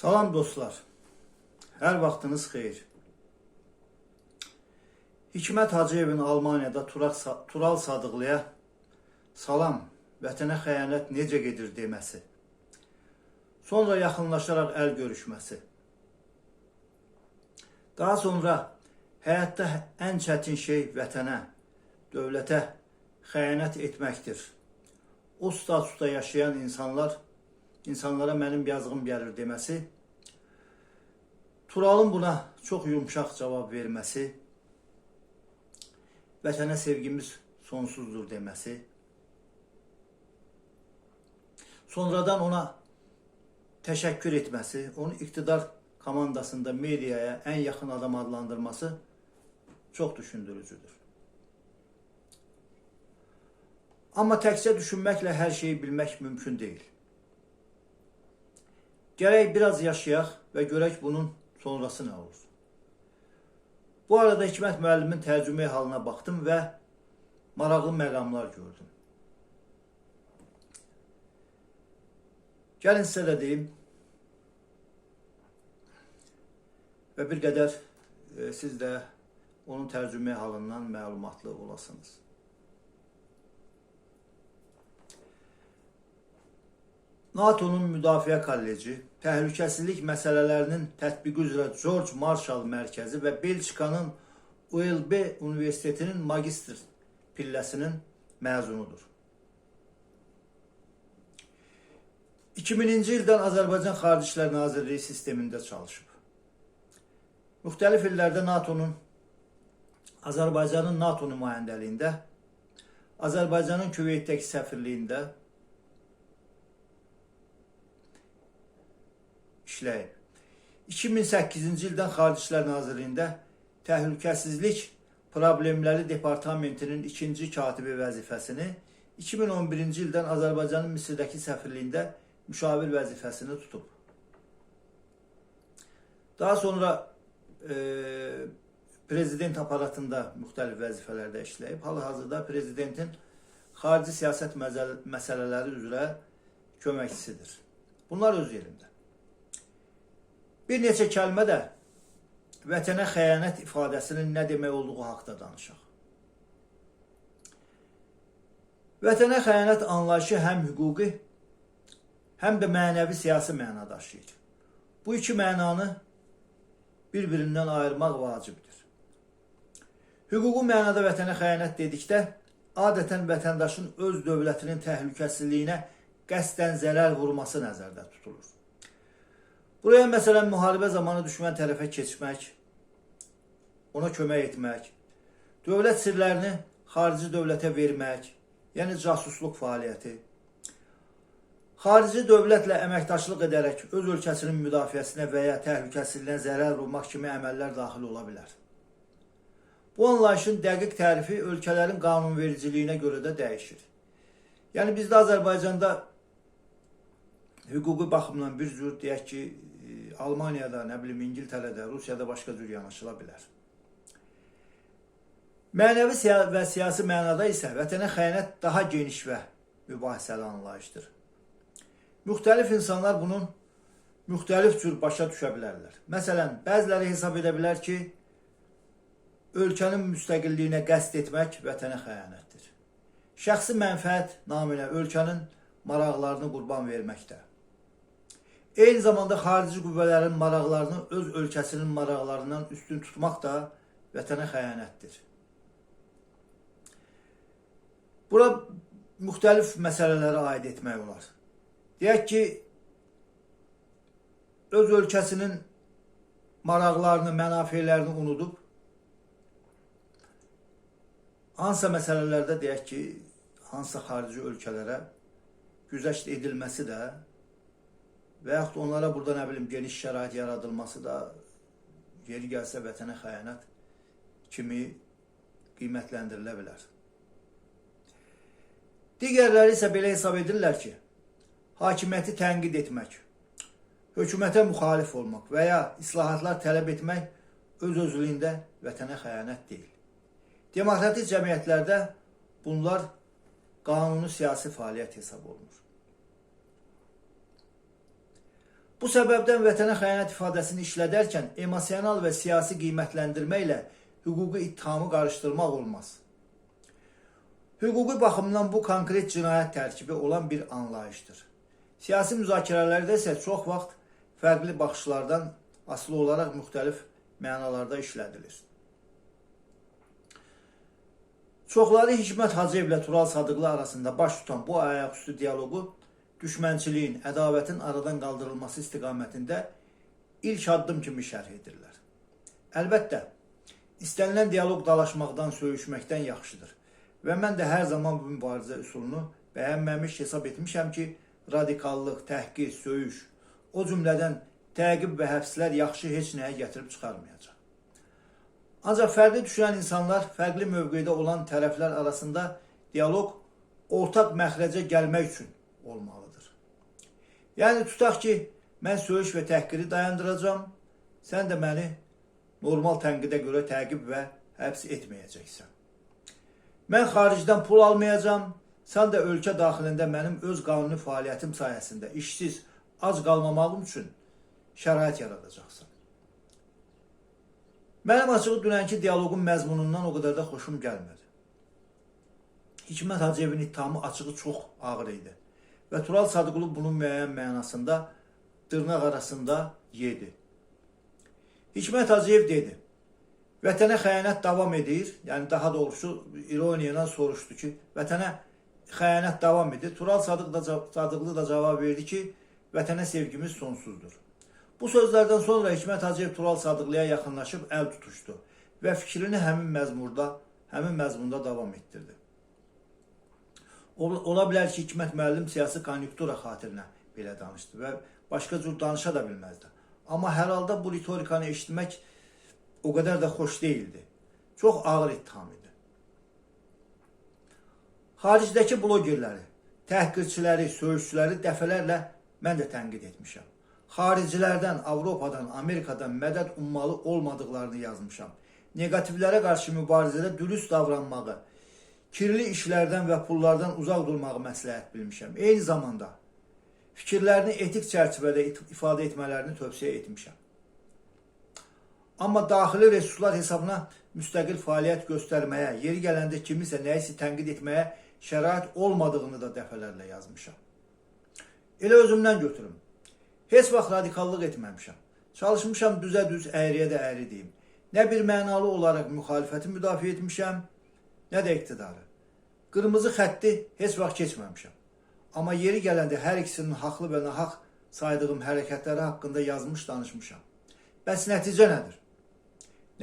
Salam dostlar, hər vaxtınız xeyir. Hikmət Hacıyevin Almaniyada Tural Sadıqlıya salam, vətənə xəyanət necə gedir deməsi, sonra yaxınlaşaraq əl görüşməsi, daha sonra həyatda ən çətin şey vətənə, dövlətə xəyanət etməkdir. O statusda yaşayan insanlara mənim yazığım gəlir deməsi, Turalın buna çox yumşaq cavab verməsi, vətənə sevgimiz sonsuzdur deməsi, sonradan ona təşəkkür etməsi, onu iqtidar komandasında mediaya ən yaxın adam adlandırması çox düşündürücüdür. Amma təkcə düşünməklə hər şeyi bilmək mümkün deyil. Gərək biraz yaşayaq və görək bunun sonrası nə olur. Bu arada Hikmət müəllimin tərcümə halına baxdım və maraqlı məqamlar gördüm. Gəlin sizə də deyim və bir qədər siz də onun tərcümə halından məlumatlı olasınız. NATO'nun Müdafiə Kolleci, Təhlükəsizlik məsələlərinin tətbiqi üzrə George Marshall Mərkəzi və Belçikanın ULB Universitetinin magistr pilləsinin məzunudur. 2000-ci ildən Azərbaycan Xarici İşlər Nazirliyi sistemində çalışıb. Müxtəlif illərdə Azərbaycanın NATO nümayəndəliyində, Azərbaycanın Küveytdəki səfirliyində işləyib. 2008-ci ildən Xarici İşlər Nazirliyində Təhlükəsizlik Problemləri Departamentinin 2-ci katibi vəzifəsini, 2011-ci ildən Azərbaycanın Misirdəki səfirliyində müşavir vəzifəsini tutub. Daha sonra prezident aparatında müxtəlif vəzifələrdə işləyib. Hal-hazırda prezidentin xarici siyasət məsələləri üzrə köməkçisidir. Bunlar öz yerində. Bir neçə kəlmə də vətənə xəyanət ifadəsinin nə demək olduğu haqda danışaq. Vətənə xəyanət anlayışı həm hüquqi, həm də mənəvi siyasi məna daşıyır. Bu iki mənanı bir-birindən ayırmaq vacibdir. Hüquqi mənada vətənə xəyanət dedikdə, adətən vətəndaşın öz dövlətinin təhlükəsizliyinə qəsdən zərər vurması nəzərdə tutulur. Buraya məsələn müharibə zamanı düşmən tərəfə keçmək, ona kömək etmək, dövlət sirlərini xarici dövlətə vermək, yəni casusluq fəaliyyəti, xarici dövlətlə əməkdaşlıq edərək öz ölkəsinin müdafiəsinə və ya təhlükəsizliyinə zərər vurmaq kimi əməllər daxil ola bilər. Bu anlayışın dəqiq tərifi ölkələrin qanunvericiliyinə görə də dəyişir. Yəni bizdə Azərbaycanda hüquqi baxımdan bir cür, deyək ki, Almaniyada, nə bilim, İngiltərədə, Rusiyada başqa cür yanaşıla bilər. Mənəvi və siyasi mənada isə vətənə xəyanət daha geniş və mübahisəli anlayışdır. Müxtəlif insanlar bunun müxtəlif cür başa düşə bilərlər. Məsələn, bəziləri hesab edə bilər ki, ölkənin müstəqilliyinə qəsd etmək vətənə xəyanətdir. Şəxsi mənfəət naminə ölkənin maraqlarını qurban verməkdə. Eyni zamanda xarici qüvvələrin maraqlarını öz ölkəsinin maraqlarından üstün tutmaq da vətənə xəyanətdir. Bura müxtəlif məsələlərə aid etmək olar. Deyək ki, öz ölkəsinin maraqlarını, mənafelerini unudub, hansısa məsələlərdə deyək ki, hansısa xarici ölkələrə güzəşt edilməsi də və yaxud onlara burada nə bilim geniş şərait yaradılması da yeri gəlsə vətənə xəyanət kimi qiymətləndirilə bilər. Digərləri isə belə hesab edirlər ki, hakimiyyəti tənqid etmək, hökumətə müxalif olmaq və ya islahatlar tələb etmək öz-özlüyündə vətənə xəyanət deyil. Demokratik cəmiyyətlərdə bunlar qanuni siyasi fəaliyyət hesab olunur. Bu səbəbdən vətənə xəyanət ifadəsini işlədərkən emosional və siyasi qiymətləndirmə ilə hüquqi ittihamı qarışdırmaq olmaz. Hüquqi baxımdan bu konkret cinayət tərkibi olan bir anlayışdır. Siyasi müzakirələrdə isə çox vaxt fərqli baxışlardan asılı olaraq müxtəlif mənalarda işlədilir. Çoxları Hikmət Hacıyev ilə Tural Sadıqlı arasında baş tutan bu ayaqüstü dialoqu düşmənçiliyin, ədavətin aradan qaldırılması istiqamətində ilk addım kimi şərh edirlər. Əlbəttə, istənilən dialoq dalaşmaqdan, söyüşməkdən yaxşıdır və mən də hər zaman bu mübarizə üsulunu bəyənməmiş hesab etmişəm ki, radikallıq, təhqir, söyüş, o cümlədən təqib və həbslər yaxşı heç nəyə gətirib çıxarmayacaq. Ancaq fərqli düşünən insanlar, fərqli mövqedə olan tərəflər arasında dialoq ortaq məxrəcə gəlmək üçün olmalıdır. Yəni, tutaq ki, mən söyüş və təhqiri dayandıracam, sən də məni normal tənqidə görə təqib və həbs etməyəcəksən. Mən xaricdən pul almayacam, sən də ölkə daxilində mənim öz qanuni fəaliyyətim sayəsində işsiz, ac qalmamağım üçün şərait yaradacaqsan. Mənim açığı dünənki dialoqun məzmunundan o qədər də xoşum gəlmədi. Hikmət Hacıyevin ittihamı açığı çox ağır idi və Tural Sadıqlı bunun müəyyən mənasında dırnaq arasında yedi. Hikmət Hacıyev dedi, vətənə xəyanət davam edir, yəni daha doğrusu ironiyadan soruşdu ki, vətənə xəyanət davam edir. Tural Sadıqlı da cavab verdi ki, vətənə sevgimiz sonsuzdur. Bu sözlərdən sonra Hikmət Hacıyev Tural Sadıqlıya yaxınlaşıb əl tutuşdu və fikrini həmin məzmunda davam etdirdi. Ola bilər ki, Hikmət müəllim siyasi konjunktura xatirinə belə danışdı və başqa cür danışa da bilməzdi. Amma hər halda bu ritorikanı eşitmək o qədər də xoş deyildi. Çox ağır ittiham idi. Xaricdəki blogerləri, təhqirçiləri, söyüşçüləri dəfələrlə mən də tənqid etmişəm. Xaricilərdən, Avropadan, Amerikadan mədəd ummalı olmadıqlarını yazmışam. Negativlərə qarşı mübarizədə dürüst davranmağı, kirli işlərdən və pullardan uzaq durmağı məsləhət bilmişəm. Eyni zamanda fikirlərini etik çərçivədə ifadə etmələrini tövsiyə etmişəm. Amma daxili resurslar hesabına müstəqil fəaliyyət göstərməyə, yeri gələndə kimisə nəyisə tənqid etməyə şərait olmadığını da dəfələrlə yazmışam. Elə özümdən götürüm. Heç vaxt radikallıq etməmişəm. Çalışmışam düzə düz, əyriyə də əyri deyim. Nə bir mənalı olaraq müxalifəti müdafiə etmişəm, nə də iqtidarı. Qırmızı xətti heç vaxt keçməmişəm. Amma yeri gələndə hər ikisinin haqlı və nahaq saydığım hərəkətləri haqqında yazmış danışmışam. Bəs nəticə nədir?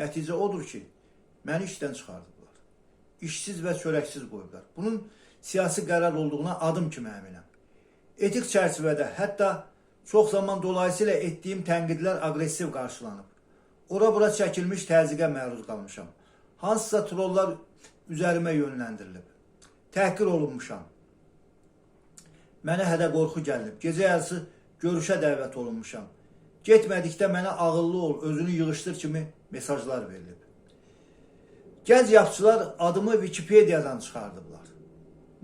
Nəticə odur ki, məni işdən çıxardıblar. İşsiz və çörəksiz qoyublar. Bunun siyasi qərar olduğuna adım kimi əminəm. Etik çərçivədə, hətta çox zaman dolayısıyla etdiyim tənqidlər aqressiv qarşılanıb. Ora-bura çəkilmiş təzyiqə məruz qalmışam. Hansısa trollar üzərimə yönləndirilib. Təhqir olunmuşam. Mənə hədə qorxu gəlinib. Gecə yarısı görüşə dəvət olunmuşam. Getmədikdə mənə ağıllı ol, özünü yığışdır kimi mesajlar verilib. Gənc yapçılar adımı Wikipediyadan çıxardıblar.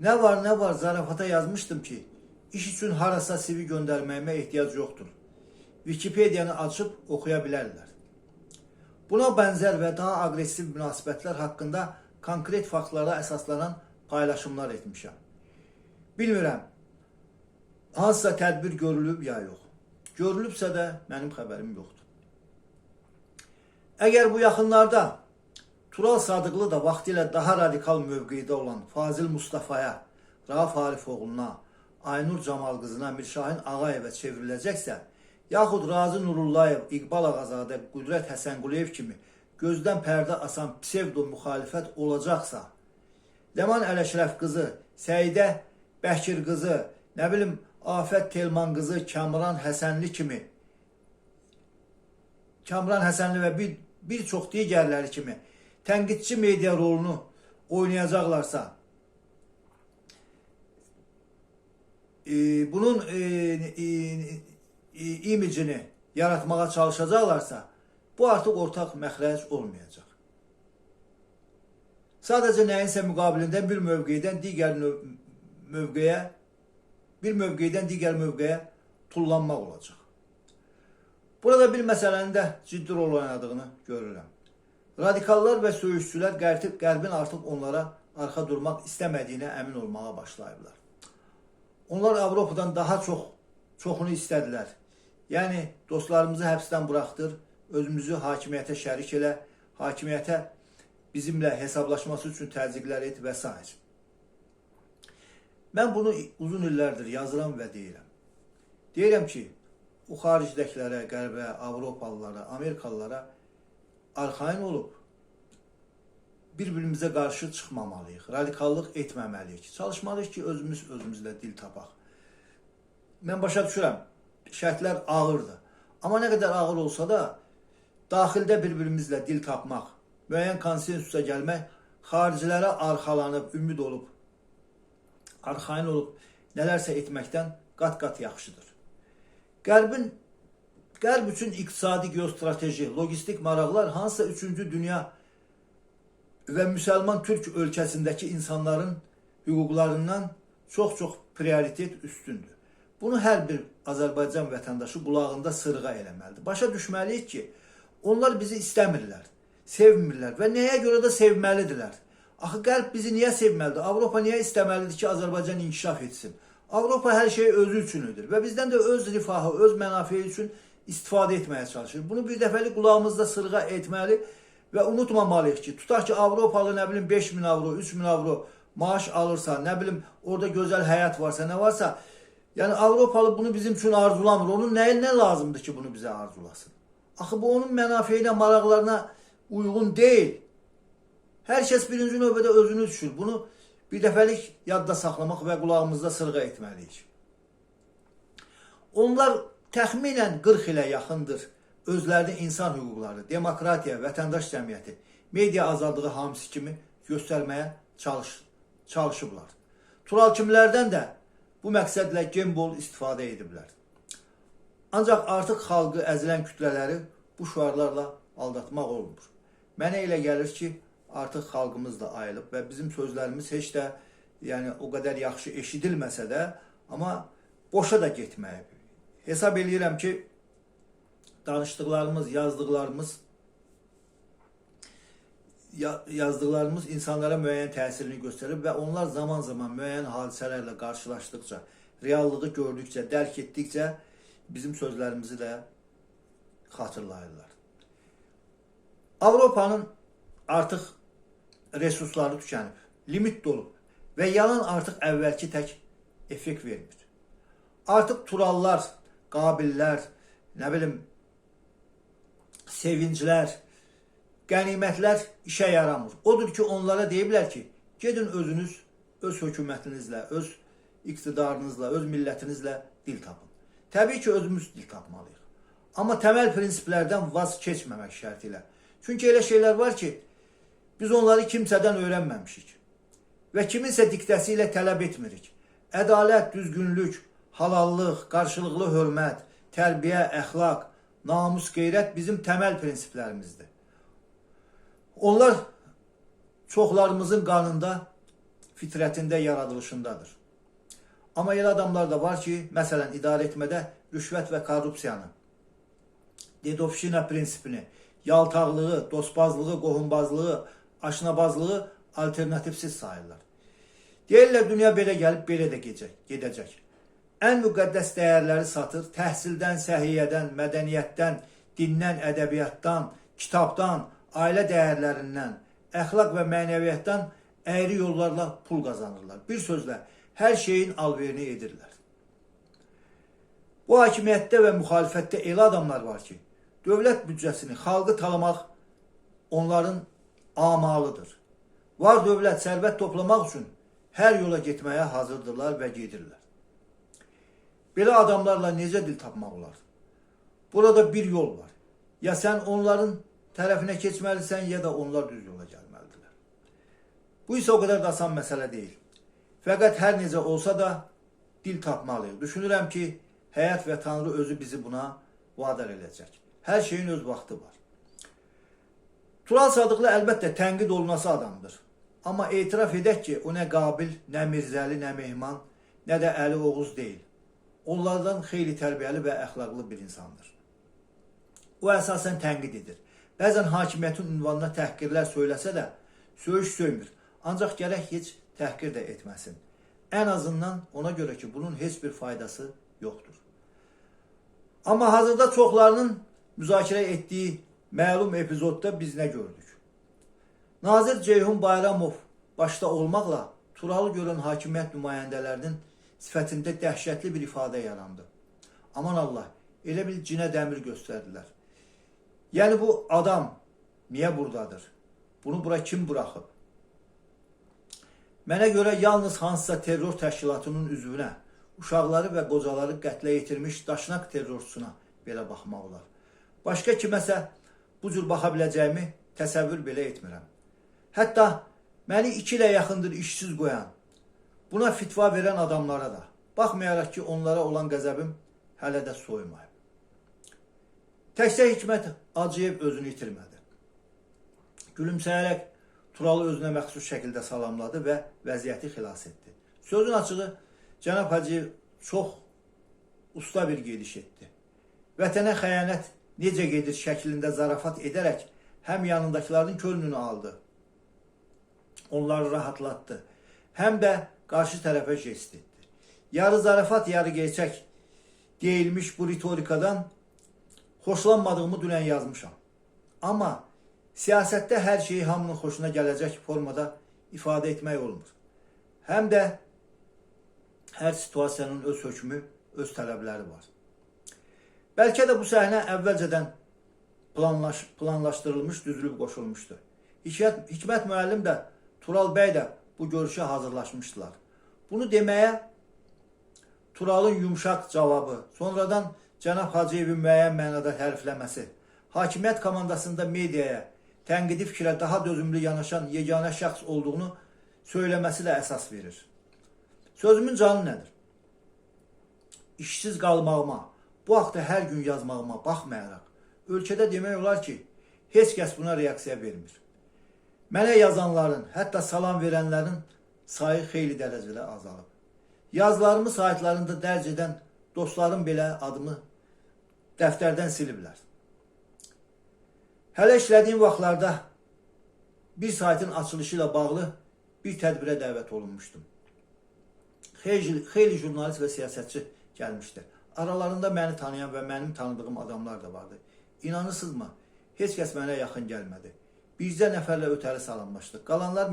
Nə var zarafata yazmışdım ki, iş üçün harasa CV göndərməyimə ehtiyac yoxdur. Wikipediyanı açıb oxuya bilərlər. Buna bənzər və daha aqressiv münasibətlər haqqında konkret faktlara əsaslanan paylaşımlar etmişəm. Bilmirəm, hansısa tədbir görülüb ya yox. Görülübsə də mənim xəbərim yoxdur. Əgər bu yaxınlarda Tural Sadıqlı da vaxtilə daha radikal mövqedə olan Fazil Mustafaya, Rauf Arifoğluna, Aynur Camal qızına, Mirşahin Ağayevə çevriləcəksə, yaxud Razi Nurullayev, İqbal Ağazadə, Qüdrət Həsənquliyev kimi gözdən pərdə asan psevdo-müxalifət olacaqsa, Ləman Ələşrəf qızı, Səidə Bəkir qızı, nə bilim, Afət Telman qızı, Kamran Həsənli kimi, Kamran Həsənli və bir çox digərləri kimi tənqidçi media rolunu oynayacaqlarsa, bunun imicini yaratmağa çalışacaqlarsa, bu artıq ortaq məxrəc olmayacaq. Sadəcə nəyinsə müqabilində bir mövqedən digər mövqeyə tullanmaq olacaq. Burada bir məsələnin də ciddi rol oynadığını görürəm. Radikallar və söyüşçülər Qərbin artıq onlara arxa durmaq istəmədiyinə əmin olmağa başlayıblar. Onlar Avropadan daha çoxunu istədilər. Yəni, dostlarımızı həbsdən buraxdır, özümüzü hakimiyyətə şərik elə, hakimiyyətə bizimlə hesablaşması üçün təzyiqlər et və s. Mən bunu uzun illərdir yazıram və deyirəm. Deyirəm ki, o xaricdəkilərə, Qərbə, Avropalılara, Amerikalılara arxain olub, bir-birimizə qarşı çıxmamalıyıq, radikallıq etməməliyik. Çalışmalıyıq ki, özümüzlə dil tapaq. Mən başa düşürəm, şərtlər ağırdır. Amma nə qədər ağır olsa da, daxildə bir-birimizlə dil tapmaq, müəyyən konsensusa gəlmək, xaricilərə arxalanıb, ümid olub, arxain olub, nələrsə etməkdən qat-qat yaxşıdır. Qərb üçün iqtisadi geostrateji, logistik maraqlar hansısa 3-cü dünya və müsəlman türk ölkəsindəki insanların hüquqlarından çox prioritet üstündür. Bunu hər bir Azərbaycan vətəndaşı qulağında sırğa eləməlidir. Başa düşməliyik ki, onlar bizi istəmirlər, sevmirlər və nəyə görə də sevməlidirlər. Axı Qərb bizi niyə sevməlidir? Avropa niyə istəməlidir ki, Azərbaycan inkişaf etsin? Avropa hər şey özü üçündür və bizdən də öz rifahı, öz mənafiyi üçün istifadə etməyə çalışır. Bunu bir dəfəlik qulağımızda sırğa etməli və unutmamalıyıq ki, tutaq ki, Avropalı 5.000 avro, 3.000 avro maaş alırsa, orada gözəl həyat varsa, nə varsa, yəni Avropalı bunu bizim üçün arzulamır. Onun nə lazımdır ki, bunu bizə arzulasın? Axı bu onun mənafeyinə, maraqlarına uyğun deyil. Hər kəs birinci növbədə özünü düşür. Bunu bir dəfəlik yadda saxlamaq və qulağımızda sırğa etməliyik. Onlar təxminən 40 ilə yaxındır özlərini insan hüquqları, demokratiya, vətəndaş cəmiyyəti, media azadlığı hamisi kimi göstərməyə çalışıblar. Tural kimlərdən də bu məqsədlə gembol istifadə ediblər. Ancaq artıq xalqı əzilən kütlələri bu şüarlarla aldatmaq olmur. Mənə elə gəlir ki, artıq xalqımız da ayılıb və bizim sözlərimiz heç də o qədər yaxşı eşidilməsə də, amma boşa da getməyib. Hesab edirəm ki, danışdıqlarımız, yazdıqlarımız insanlara müəyyən təsirini göstərib və onlar zaman-zaman müəyyən hadisələrlə qarşılaşdıqca, reallığı gördükcə, dərk etdikcə bizim sözlərimizi də xatırlayırlar. Avropanın artıq resursları tükənib, limit dolub və yalan artıq əvvəlki tək effekt vermir. Artıq turallar, qabillər, sevinclər, qənimətlər işə yaramır. Odur ki, onlara deyiblər ki, gedin özünüz, öz hökumətinizlə, öz iqtidarınızla, öz millətinizlə dil tapın. Təbii ki, özümüz dil tapmalıyıq. Amma təməl prinsiplərdən vaz keçməmək şərti ilə. Çünki elə şeylər var ki, biz onları kimsədən öyrənməmişik və kiminsə diktəsi ilə tələb etmirik. Ədalət, düzgünlük, halallıq, qarşılıqlı hörmət, tərbiyə, əxlaq, namus, qeyrət bizim təməl prinsiplərimizdir. Onlar çoxlarımızın qanında, fitrətində, yaradılışındadır. Amma elə adamlar da var ki, məsələn, idarə etmədə rüşvət və korrupsiyanı, dedovşina prinsipini, yaltaqlığı, dostbazlığı, qohumbazlığı, aşnabazlığı alternativsiz sayırlar. Deyirlər, dünya belə gəlib, belə də gedəcək. Ən müqəddəs dəyərləri satır, təhsildən, səhiyyədən, mədəniyyətdən, dindən, ədəbiyyatdan, kitabdan, ailə dəyərlərindən, əxlaq və mənəviyyatdan əyri yollarla pul qazanırlar. Bir sözlə, hər şeyin alverini edirlər. Bu hakimiyyətdə və müxalifətdə elə adamlar var ki, dövlət büdcəsini, xalqı talamaq onların amalıdır. Var dövlət sərvət toplamaq üçün hər yola getməyə hazırdırlar və gedirlər. Belə adamlarla necə dil tapmaq olar? Burada bir yol var. Ya sən onların tərəfinə keçməlisən, ya da onlar düz yola gəlməlidirlər. Bu isə o qədər də asan məsələ deyil. Fəqət hər necə olsa da dil tapmalıyıq. Düşünürəm ki, həyat və Tanrı özü bizi buna vadar edəcək. Hər şeyin öz vaxtı var. Tural Sadıqlı əlbəttə tənqid olunası adamdır. Amma etiraf edək ki, o nə Qabil, nə Mirzəli, nə Mehman, nə də Əli Oğuz deyil. Onlardan xeyli tərbiyəli və əxlaqlı bir insandır. o əsasən tənqid edir. Bəzən hakimiyyətin ünvanına təhqirlər söyləsə də, söyüş söymür. Ancaq gərək heç təhqir də etməsin. Ən azından ona görə ki, bunun heç bir faydası yoxdur. Amma hazırda çoxlarının müzakirə etdiyi məlum epizodda biz nə gördük? Nazir Ceyhun Bayramov başda olmaqla Turalı görən hakimiyyət nümayəndələrinin sifətində dəhşətli bir ifadə yarandı. Aman Allah, elə bil cinə dəmir göstərdilər. Yəni bu adam niyə buradadır? Bunu bura kim buraxıb? Mənə görə yalnız hansısa terror təşkilatının üzvünə, uşaqları və qocaları qətlə yetirmiş daşnaq terrorçusuna belə baxmaq olar. Başqa kiməsə bu cür baxa biləcəyimi təsəvvür belə etmirəm. Hətta məni 2 ilə yaxındır işsiz qoyan, buna fitva verən adamlara da, baxmayaraq ki, onlara olan qəzəbim hələ də soymayıb. Təkcə Hikmət Hacıyev özünü itirmədi. Gülümsəyərək Turalı özünə məxsus şəkildə salamladı və vəziyyəti xilas etdi. Sözün açığı, Cənab Hacıyev çox usta bir gediş etdi. Vətənə xəyanət necə gedir şəklində zarafat edərək həm yanındakilərin könlünü aldı, onları rahatlatdı, həm də qarşı tərəfə jest etdi. Yarı zarafat, yarı gerçək deyilmiş bu ritorikadan xoşlanmadığımı dünən yazmışam. Amma siyasətdə hər şeyi hamının xoşuna gələcək formada ifadə etmək olmur. Həm də hər situasiyanın öz hökmü, öz tələbləri var. Bəlkə də bu səhnə əvvəlcədən planlaşdırılmış, düzülüb qoşulmuşdu. Hikmət müəllim də, Tural bəy də bu görüşə hazırlaşmışdılar. Bunu deməyə Turalın yumşaq cavabı, sonradan Cənab Hacıyevin müəyyən mənada hərfləməsi, hakimiyyət komandasında mediaya, tənqidi fikrə daha dözümlü yanaşan yeganə şəxs olduğunu söyləməsi də əsas verir. Sözümün canı nədir? İşsiz qalmağıma, bu haqda hər gün yazmağıma baxmayaraq, ölkədə demək olar ki, heç kəs buna reaksiya vermir. Mənə yazanların, hətta salam verənlərin sayı xeyli dərəcədə azalıb. Yazılarımı saytlarında dərc edən dostlarım belə adımı dəftərdən siliblər. Hələ işlədiyim vaxtlarda bir saytın açılışı ilə bağlı bir tədbirə dəvət olunmuşdum. Xeyli jurnalist və siyasətçi gəlmişdi. Aralarında məni tanıyan və mənim tanıdığım adamlar da vardı. İnanırsınızmı? Heç kəs mənə yaxın gəlmədi. Bircə nəfərlə ötəri salamlaşdıq. Qalanlar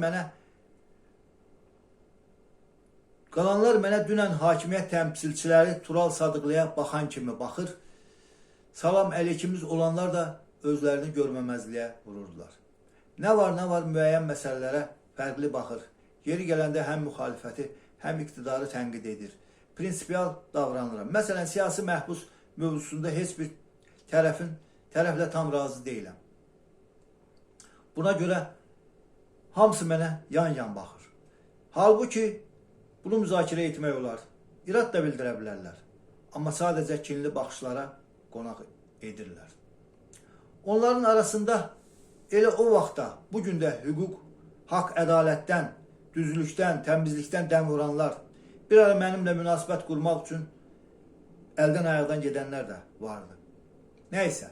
mənə dünən hakimiyyət təmsilçiləri Tural Sadıqlıya baxan kimi baxır. Salam əleykimiz olanlar da özlərini görməməzliyə vururdular. Nə var müəyyən məsələlərə fərqli baxır. Yeri gələndə həm müxalifəti, həm iqtidarı tənqid edir. Prinsipial davranıram. Məsələn, siyasi məhbus mövzusunda heç bir tərəflə tam razı deyiləm. Buna görə hamısı mənə yan-yan baxır. Halbuki bunu müzakirə etmək olar, irad da bildirə bilərlər. Amma sadəcə kinli baxışlara qonaq edirlər. Onların arasında elə o vaxtda, bugün də hüquq, haqq, ədalətdən, düzlükdən, təmizlikdən dəm vuranlar, bir ara mənimlə münasibət qurmaq üçün əldən ayaqdan gedənlər də vardı. Nəysə,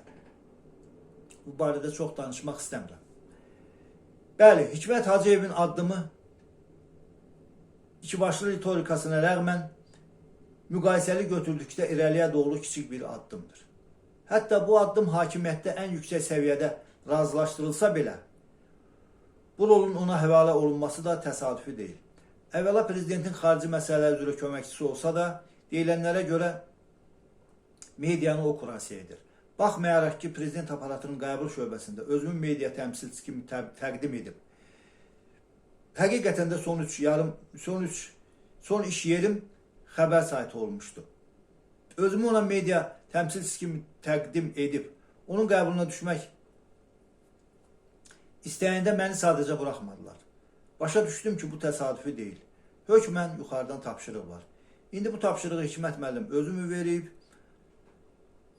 bu barədə çox danışmaq istəmirəm. Bəli, Hikmət Hacıyevin addımı ikibaşlı ritorikasına rəğmən müqayisəli götürdükdə irəliyə doğru kiçik bir addımdır. Hətta bu addım hakimiyyətdə ən yüksək səviyyədə razılaşdırılsa belə, bu rolun ona həvalə olunması da təsadüfi deyil. Əvvəla prezidentin xarici məsələlər üzrə köməkçisi olsa da, deyilənlərə görə medianı o kurasiya edir. Baxmayaraq ki, prezident aparatının qəbul şöbəsində özümün media təmsilçisi kimi təqdim edib. Həqiqətən də son iş yerim xəbər saytı olmuşdu. Özümü ona media təmsilçisi kimi təqdim edib, onun qəbuluna düşmək istəyəndə məni sadəcə buraxmadılar. Başa düşdüm ki, bu təsadüfi deyil. Hökmən yuxarıdan tapşırıq var. İndi bu tapşırığı Hikmət müəllim özümü verib,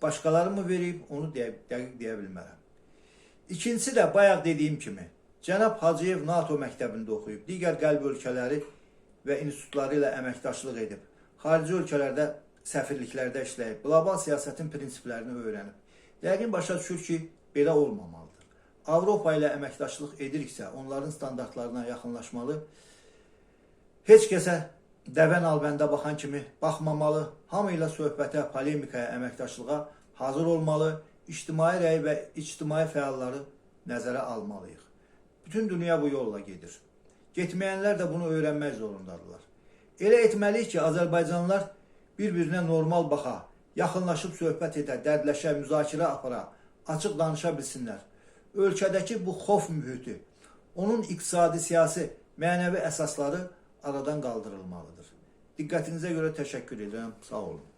başqaları mı verib, onu dəqiq deyə bilmərəm. İkincisi də bayaq dediyim kimi, Cənab Hacıyev NATO məktəbində oxuyub, digər qəlb ölkələri və institutları ilə əməkdaşlıq edib, xarici ölkələrdə səfirliklərdə işləyib, qlobal siyasətin prinsiplərini öyrənib. Yəqin başa düşür ki, belə olmamalıdır. Avropa ilə əməkdaşlıq ediriksə, onların standartlarına yaxınlaşmalı. Heç kəsə dəvən albəndə baxan kimi baxmamalı. Hamı ilə söhbətə, polemikaya, əməkdaşlığa hazır olmalı. İctimai rəy və ictimai fəalları nəzərə almalıyıq. Bütün dünya bu yolla gedir. Getməyənlər də bunu öyrənmək zorundadırlar. Elə etməliyik ki, Azərbaycanlılar bir-birinə normal baxa, yaxınlaşıb söhbət edə, dərdləşə, müzakirə apara, açıq danışa bilsinlər. Ölkədəki bu xof mühiti, onun iqtisadi, siyasi, mənəvi əsasları aradan qaldırılmalıdır. Diqqətinizə görə təşəkkür edirəm. Sağ olun.